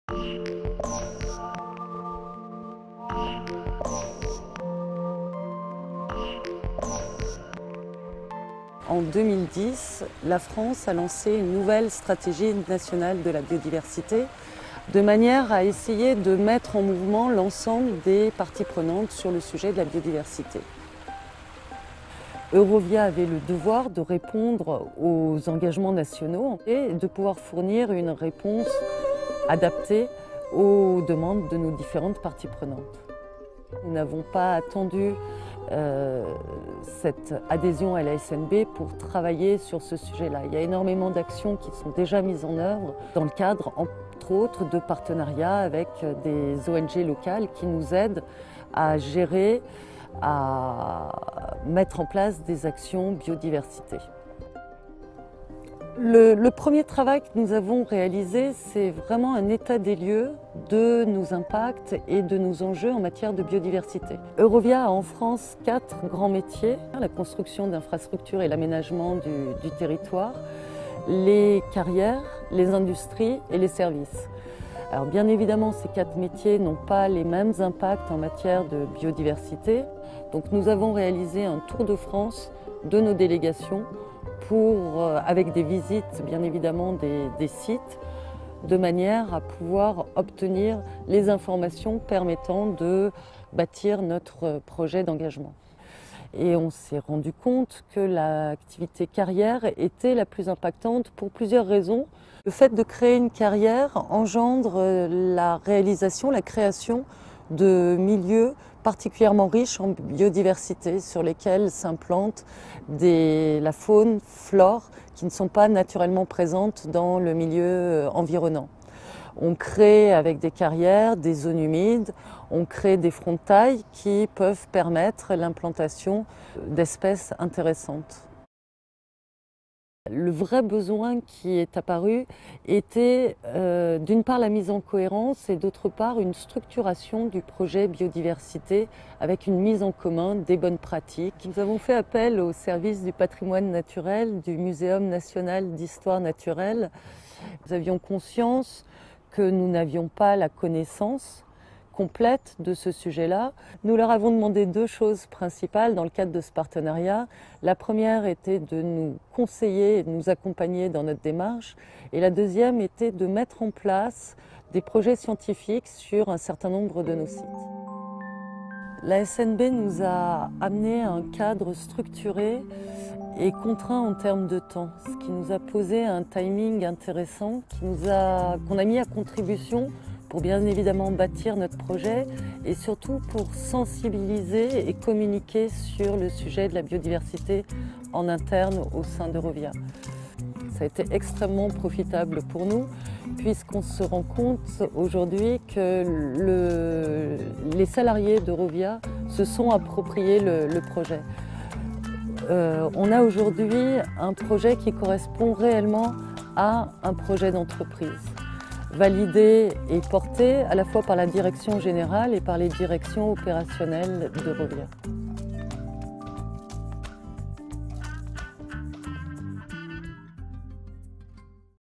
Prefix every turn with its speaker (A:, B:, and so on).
A: En 2010, la France a lancé une nouvelle stratégie nationale de la biodiversité de manière à essayer de mettre en mouvement l'ensemble des parties prenantes sur le sujet de la biodiversité. Eurovia avait le devoir de répondre aux engagements nationaux et de pouvoir fournir une réponse adaptée aux demandes de nos différentes parties prenantes. Nous n'avons pas attendu cette adhésion à la SNB pour travailler sur ce sujet-là. Il y a énormément d'actions qui sont déjà mises en œuvre dans le cadre, entre autres, de partenariats avec des ONG locales qui nous aident à gérer, à mettre en place des actions biodiversité. Le premier travail que nous avons réalisé, c'est vraiment un état des lieux de nos impacts et de nos enjeux en matière de biodiversité. Eurovia a en France 4 grands métiers: la construction d'infrastructures et l'aménagement du territoire, les carrières, les industries et les services. Alors bien évidemment, ces 4 métiers n'ont pas les mêmes impacts en matière de biodiversité. Donc nous avons réalisé un tour de France de nos délégations avec des visites bien évidemment des sites, de manière à pouvoir obtenir les informations permettant de bâtir notre projet d'engagement. Et on s'est rendu compte que l'activité carrière était la plus impactante pour plusieurs raisons. Le fait de créer une carrière engendre la création de milieux particulièrement riches en biodiversité sur lesquels s'implantent la faune, flore qui ne sont pas naturellement présentes dans le milieu environnant. On crée avec des carrières des zones humides, on crée des frontailles qui peuvent permettre l'implantation d'espèces intéressantes. Le vrai besoin qui est apparu était d'une part la mise en cohérence et d'autre part une structuration du projet biodiversité avec une mise en commun des bonnes pratiques. Nous avons fait appel au service du patrimoine naturel du Muséum national d'histoire naturelle. Nous avions conscience que nous n'avions pas la connaissance complète de ce sujet-là. Nous leur avons demandé 2 choses principales dans le cadre de ce partenariat. La première était de nous conseiller et de nous accompagner dans notre démarche. Et la deuxième était de mettre en place des projets scientifiques sur un certain nombre de nos sites. La SNB nous a amené à un cadre structuré et contraint en termes de temps, ce qui nous a posé un timing intéressant qu'on a mis à contribution pour bien évidemment bâtir notre projet et surtout pour sensibiliser et communiquer sur le sujet de la biodiversité en interne au sein d'Eurovia. Ça a été extrêmement profitable pour nous puisqu'on se rend compte aujourd'hui que les salariés d'Eurovia se sont appropriés le projet. On a aujourd'hui un projet qui correspond réellement à un projet d'entreprise, validé et porté à la fois par la direction générale et par les directions opérationnelles d'Eurovia.